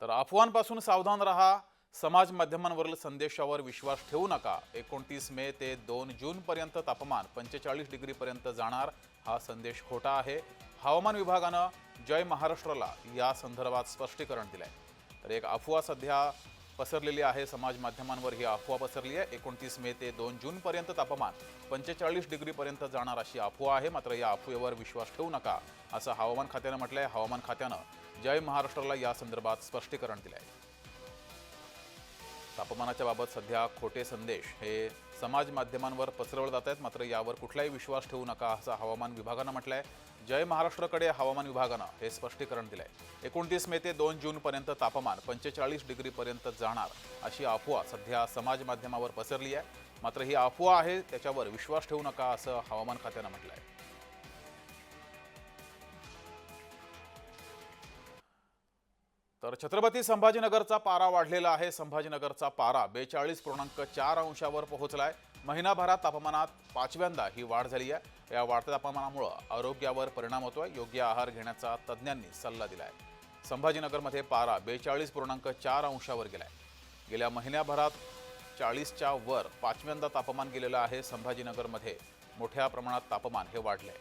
तर अफवांपासून सावधान रहा, समाज माध्यमांवरील संदेशावर विश्वास ठेवू नका। 29 मे ते 2 जून पर्यंत तापमान 45 डिग्री पर्यंत जाणार, हा संदेश खोटा आहे। हवामान विभागानं जय महाराष्ट्रला या संदर्भात स्पष्टीकरण दिलंय। तर एक अफवा सध्या पसरलेली आहे, समाज माध्यमांवर ही अफवा पसरली आहे। 29 मे ते 2 जून पर्यंत तापमान 45 डिग्री पर्यंत जाणार अशी अफवा आहे। मात्र या अफवेवर विश्वास ठेवू नका असं हवामान खात्यानं म्हटलंय। हवामान खात्यानं जय महाराष्ट्रला या संदर्भात स्पष्टीकरण दिलंय। तापमानाच्या बाबत सध्या खोटे संदेश हे समाज माध्यमांवर पसरवले जात आहेत, मात्र यावर कुठलाही विश्वास ठेवू नका असं हवामान विभागानं म्हटलंय। जय महाराष्ट्रकडे हवामान विभागानं हे स्पष्टीकरण दिलंय। 29 मे ते 2 जून पर्यंत तापमान 45 डिग्री पर्यंत जाणार अशी अफवा सध्या समाज माध्यमावर पसरली आहे। मात्र ही अफवा आहे, त्याच्यावर विश्वास ठेवू नका असं हवामान खात्यानं म्हटलंय। तर छत्रपती संभाजीनगरचा पारा वाढलेला आहे। संभाजीनगरचा पारा 42.4 अंशावर पोहोचलाय। महिनाभरात तापमानात 5व्यांदा ही वाढ झाली आहे। या वाढत्या तापमानामुळे आरोग्यावर परिणाम होतोय। योग्य आहार घेण्याचा तज्ज्ञांनी सल्ला दिलाय। संभाजीनगरमध्ये पारा 42.4 अंशावर गेलाय। गेल्या महिन्याभरात 40च्या वर 5व्यांदा तापमान गेलेलं आहे। संभाजीनगरमध्ये मोठ्या प्रमाणात तापमान हे वाढलंय।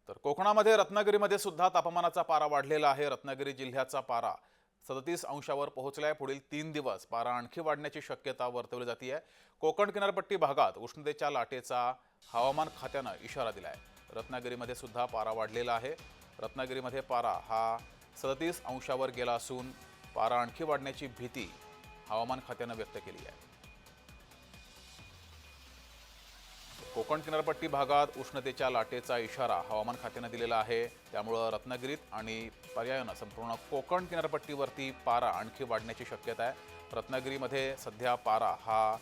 तर कोकणामध्ये रत्नागिरीमध्ये सुद्धा तापमानाचा पारा वाढलेला आहे। रत्नागिरी जिल्ह्याचा पारा 37 अंशावर पोहोचलाय। पुढील 3 दिवस पारा आणखी वाढण्याची शक्यता वर्तवली जाते आहे। कोकण किनारपट्टी भागात उष्णतेच्या लाटेचा हवामान खात्यानं इशारा दिलाय। रत्नागिरीमध्ये सुद्धा पारा वाढलेला आहे। रत्नागिरीमध्ये पारा हा 37 अंशावर गेला असून पारा आणखी वाढण्याची भीती हवामान खात्यानं व्यक्त केली आहे। कोकण किनारपट्टी भागात उष्णतेच्या लाटेचा इशारा हवामान खात्यानं दिलेला आहे। त्यामुळे रत्नागिरीत आणि पर्यायानं संपूर्ण कोकण किनारपट्टीवरती पारा आणखी वाढण्याची शक्यता आहे। रत्नागिरीमध्ये सध्या पारा हा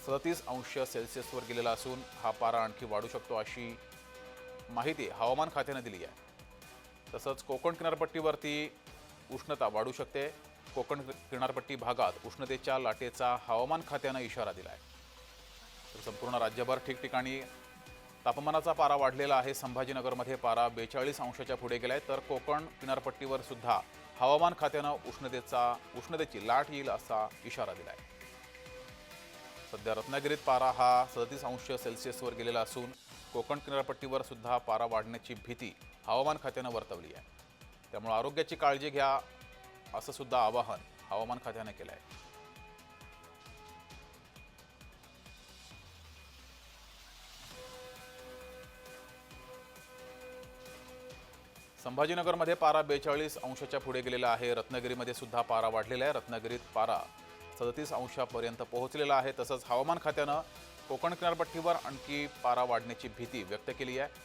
37 अंश सेल्सिअसवर गेलेला असून हा पारा आणखी वाढू शकतो अशी माहिती हवामान खात्यानं दिली आहे। तसंच कोकण किनारपट्टीवरती उष्णता वाढू शकते। कोकण किनारपट्टी भागात उष्णतेच्या लाटेचा हवामान खात्यानं इशारा दिला आहे। तर संपूर्ण राज्यभर ठिकठिकाणी तापमानाचा पारा वाढलेला आहे। संभाजीनगरमध्ये पारा 42 अंशाच्या पुढे गेलाय। तर कोकण किनारपट्टीवर सुद्धा हवामान खात्यानं उष्णतेची लाट येईल असा इशारा दिलाय। सध्या रत्नागिरीत पारा हा 37 अंश सेल्सिअसवर गेलेला असून कोकण किनारपट्टीवर सुद्धा पारा वाढण्याची भीती हवामान खात्यानं वर्तवली आहे। त्यामुळे आरोग्याची काळजी घ्या असं सुद्धा आवाहन हवामान खात्यानं केलं आहे। संभाजीनगरमध्ये पारा 42 अंशाच्या पुढे गेलेला आहे। रत्नागिरीमध्ये सुद्धा पारा वाढलेला आहे। रत्नागिरीत पारा 37 अंशापर्यंत पोहोचलेला आहे। तसंच हवामान खात्यानं कोकण किनारपट्टीवर आणखी पारा वाढण्याची भीती व्यक्त केली आहे।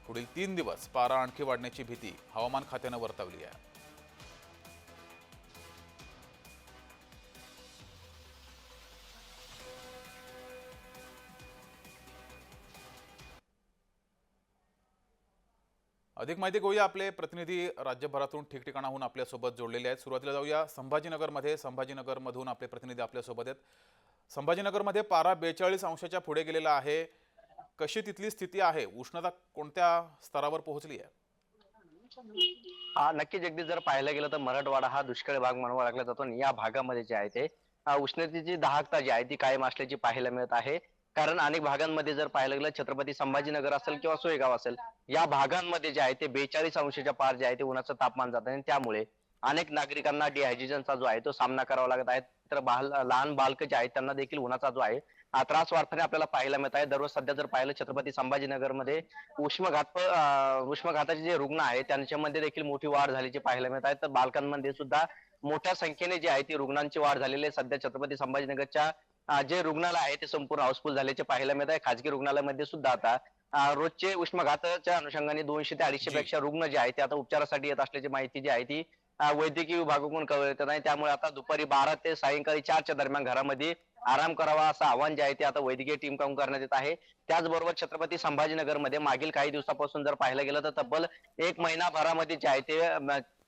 पुढील 3 दिवस पारा आणखी वाढण्याची भीती हवामान खात्यानं वर्तवली आहे। अधिक माहिती घेऊया, आपले प्रतिनिधी राज्यभरातून ठिकठिकाणाहून आपल्यासोबत जोडलेले आहेत। सुरुवातीला जाऊया संभाजीनगरमध्ये। संभाजीनगरमधून आपले प्रतिनिधी आपल्यासोबत आहेत। संभाजीनगरमध्ये पारा 42 अंशाच्या पुढे गेलेला आहे। कशी तिथली स्थिती आहे? उष्णता कोणत्या स्तरावर पोहोचली आहे? हा नक्कीच अगदी जर पाहायला गेलं तर मराठवाडा हा दुष्काळी भाग म्हणावा लागला जातो आणि या भागामध्ये जे आहे ते उष्णतेची दाहकता जी आहे ती कायम असल्याची पाहायला मिळत आहे. कारण अनेक भागांमध्ये जर पाहायला गेलं छत्रपती संभाजीनगर असेल किंवा सोयगाव असेल या भागांमध्ये जे आहे ते 42 अंशाच्या पार जे आहे ते उन्हाचं तापमान जात आहे आणि त्यामुळे अनेक नागरिकांना डिहायड्रेशनचा जो आहे तो सामना करावा लागत आहे. तर लहान बालकं जे आहेत त्यांना देखील उन्हाचा जो आहे त्रास वाढताना आपल्याला पाहायला मिळत आहे. दररोज सध्या जर पाहिलं छत्रपती संभाजीनगरमध्ये उष्माघाताचे जे रुग्ण आहेत त्यांच्यामध्ये देखील मोठी वाढ झाल्याची पाहायला मिळत आहे. तर बालकांमध्ये सुद्धा मोठ्या संख्येने जी आहे ती रुग्णांची वाढ झालेली आहे. सध्या छत्रपती संभाजीनगरच्या जे रुग्णालय आहे ते संपूर्ण हाऊसफुल झाल्याचे पाहायला मिळत आहे. खाजगी रुग्णालयामध्ये सुद्धा आता रोजचे उष्माघाताच्या अनुषंगाने 200 ते 250 जी, पेक्षा रुग्ण जे आहेत ते आता उपचारासाठी येत असल्याची माहिती जी आहे ती वैद्यकीय विभागाकडून कळवण्यात येत आहे. त्यामुळे आता दुपारी 12 ते सायंकाळी 4च्या दरम्यान घरामध्ये आराम करावा असं आवाहन जे आहे ते आता वैद्यकीय टीम कडून करण्यात येत आहे. त्याचबरोबर छत्रपती संभाजीनगरमध्ये मागील काही दिवसापासून जर पाहायला गेलं तर तब्बल 1 महिनाभरामध्ये जे आहे ते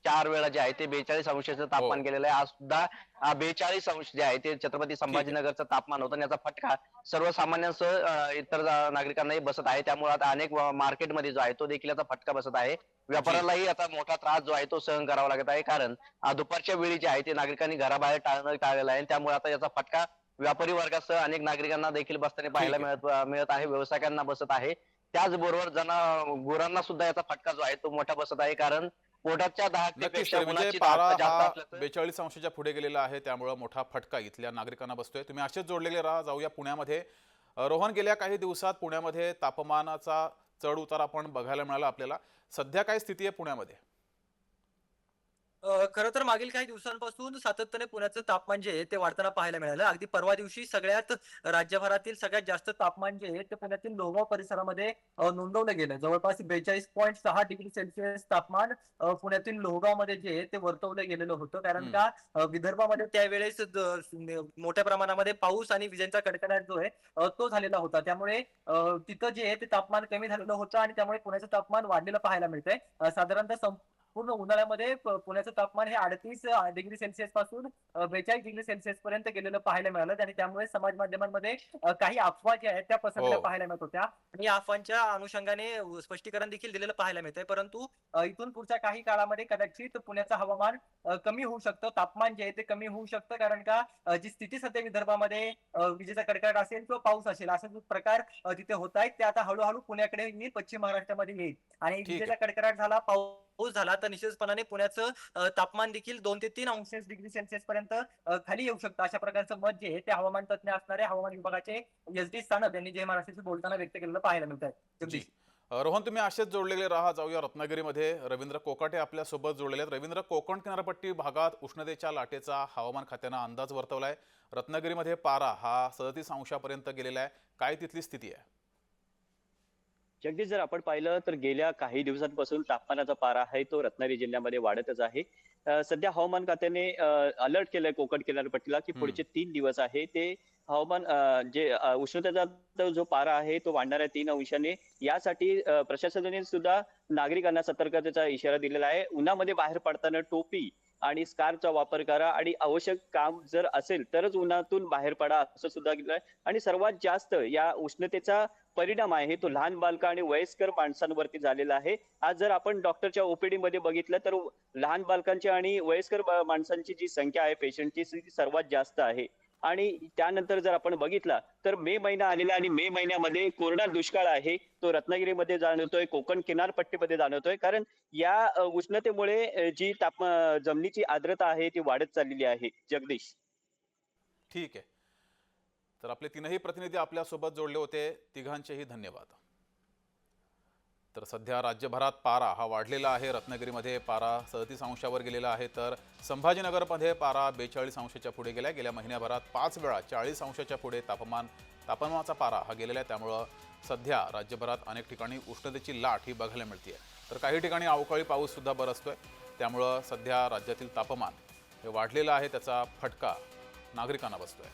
4 वेळा जे आहे ते 42 अंशाचं तापमान हो. गेलेलं आहे. आज सुद्धा 42 अंश जे आहे ते छत्रपती संभाजीनगरचं तापमान होतं आणि याचा फटका सर्वसामान्यांसह इतर नागरिकांनाही बसत आहे. त्यामुळे आता अनेक मार्केटमध्ये जो आहे तो देखील याचा फटका बसत आहे. जी. व्यापाऱ्यालाही आता मोठा त्रास जो आहे तो सहन करावा लागत आहे. कारण दुपारच्या वेळी जे आहे ते नागरिकांनी घराबाहेर टाळलेलं आहे. त्यामुळे आता याचा फटका व्यापारी वर्गासह अनेक नागरिकांना देखील बसताना पाहायला ठीक आहे. मिळत आहे. व्यावसायिकांना बसत आहे. त्याचबरोबर गुरांना सुद्धा याचा फटका जो आहे तो मोठा बसत आहे. कारण पोटाच्या नक्कीच दहाकतेपेक्षा तरी म्हणजे उन्हाची पारा दाहकता जास्त हा असल्याचं 42 अंशाच्या पुढे गेलेला आहे, त्यामुळे मोठा फटका इथल्या नागरिकांना बसतोय. तुम्ही असेच जोडलेले राहा. जाऊया पुण्यामध्ये. रोहन, गेल्या काही दिवसात पुण्यामध्ये तापमानाचा चढ उतार आपण बघायला मिळाला आपल्याला. सध्या काय स्थिती आहे पुण्यामध्ये? खरं तर मागील काही दिवसांपासून सातत्याने पुण्याचं तापमान जे आहे ते वाढताना पाहायला मिळालं. अगदी परवा दिवशी सगळ्यात राज्यभरातील सगळ्यात जास्त तापमान जे आहे ते पुण्यातील लोहगाव परिसरामध्ये नोंदवलं गेलं. जवळपास 42.6 डिग्री सेल्सिअस तापमान पुण्यातील लोहगावमध्ये जे आहे ते वर्तवलं गेलेलं होतं. कारण हम्म. का विदर्भामध्ये त्यावेळेस मोठ्या प्रमाणामध्ये पाऊस आणि विजेंचा कडकडाट जो आहे तो झालेला होता. त्यामुळे तिथं जे आहे ते तापमान कमी झालेलं होतं आणि त्यामुळे पुण्याचं तापमान वाढलेलं पाहायला मिळतंय. साधारणतः पूर्ण उन्हाळ्यामध्ये पुण्याचं तापमान हे 38 डिग्री सेल्सिअस पासून 42 डिग्री सेल्सिअस पर्यंत गेलेलं पाहायला मिळालं आणि त्यामुळे समाज माध्यमांमध्ये काही अफवा ज्या आहेत त्या पसरलेल्या हो. पाहायला मिळत होत्या आणि या अफवांच्या अनुषंगाने स्पष्टीकरण देखील दिलेलं पाहायला मिळतंय. परंतु इथून पुढच्या काही काळामध्ये कदाचित पुण्याचं हवामान कमी होऊ शकतं, तापमान जे आहे ते कमी होऊ शकतं. कारण का जी स्थिती सध्या विदर्भामध्ये विजेचा कडकडाट असेल किंवा पाऊस असेल असा जो प्रकार तिथे होत आहेत ते आता हळूहळू पुण्याकडे येईल, पश्चिम महाराष्ट्रामध्ये येईल आणि ठीक विजेचा आहे. कडकडाट झाला, पाऊस झाला तर निश्चितपणाने पुण्याचं तापमान देखील 2 ते 3 अंश डिग्री सेल्सिअस पर्यंत खाली येऊ शकतं. अशा प्रकारचं मत जे आहे ते हवामान तज्ञ असणारे हवामान विभागाचे एस.डी. सानप यांनी जय महाराष्ट्राशी बोलताना व्यक्त केलेलं पाहायला मिळत आहे. जी. जगदीश. रोहन, तुम्ही असेच जोडलेले राहा. जाऊया रत्नागिरीमध्ये. रवींद्र कोकाटे आपल्या सोबत जोडलेले आहेत. रवींद्र, कोकण किनारपट्टी भागात उष्णतेच्या लाटेचा हवामान खात्यानं अंदाज वर्तवलाय. रत्नागिरीमध्ये पारा हा 37 अंशापर्यंत गेलेला आहे. काय तिथली स्थिती आहे? जगदीश, जर आपण पाहिलं तर गेल्या काही दिवसांपासून तापमानाचा पारा आहे तो रत्नागिरी जिल्ह्यामध्ये वाढतच आहे. सध्या हवामान खात्याने अलर्ट केलंय कोकण किनारपट्टीला की हम्म. पुढचे 3 दिवस आहे ते हवामान उष्णतेचा जो पारा आहे तो वाढणार आहे 3 अंशाने. यासाठी प्रशासनाने सुद्धा नागरिकांना सतर्कतेचा इशारा दिलेला आहे. उन्हामध्ये बाहेर पडताना टोपी आणि स्कार्फचा वापर करा आणि आवश्यक काम जर असेल तरच उन्हातून बाहेर पडा असं सुद्धा केलंय. आणि सर्वात जास्त या उष्णतेचा परिणाम आहे तो लहान बालकं आणि वयस्कर माणसांवरती झालेला आहे. आज जर आपण डॉक्टरच्या ओपीडी मध्ये बघितलं तर लहान बालकांची आणि वयस्कर माणसांची जी संख्या आहे पेशंटची ती सर्वात जास्त आहे. आणि त्यानंतर जर आपण बघितला तर मे महिना आलेला आणि मे महिन्यामध्ये कोरडा दुष्काळ आहे तो रत्नागिरीमध्ये जाणवतोय, कोकण किनारपट्टीमध्ये जाणवतोय. कारण या उष्णतेमुळे जमिनीची आर्द्रता आहे ती वाढत चाललेली आहे. जगदीश. ठीक आहे. तर आपले तीनही प्रतिनिधी आपल्यासोबत जोडले होते. तिघांचेही धन्यवाद. तर सध्या राज्यभरात पारा हा वाढलेला आहे. रत्नागिरीमध्ये पारा 37 अंशावर गेलेला आहे, तर संभाजीनगरमध्ये पारा 42 अंशाच्या पुढे गेला. गेल्या महिन्याभरात 5 वेळा 40 अंशाच्या पुढे तापमानाचा पारा हा गेलेला आहे. त्यामुळं सध्या राज्यभरात अनेक ठिकाणी उष्णतेची लाट ही बघायला मिळते आहे. तर काही ठिकाणी अवकाळी पाऊस सुद्धा बरसतोय. त्यामुळं सध्या राज्यातील तापमान हे वाढलेलं आहे, त्याचा फटका नागरिकांना बसतोय.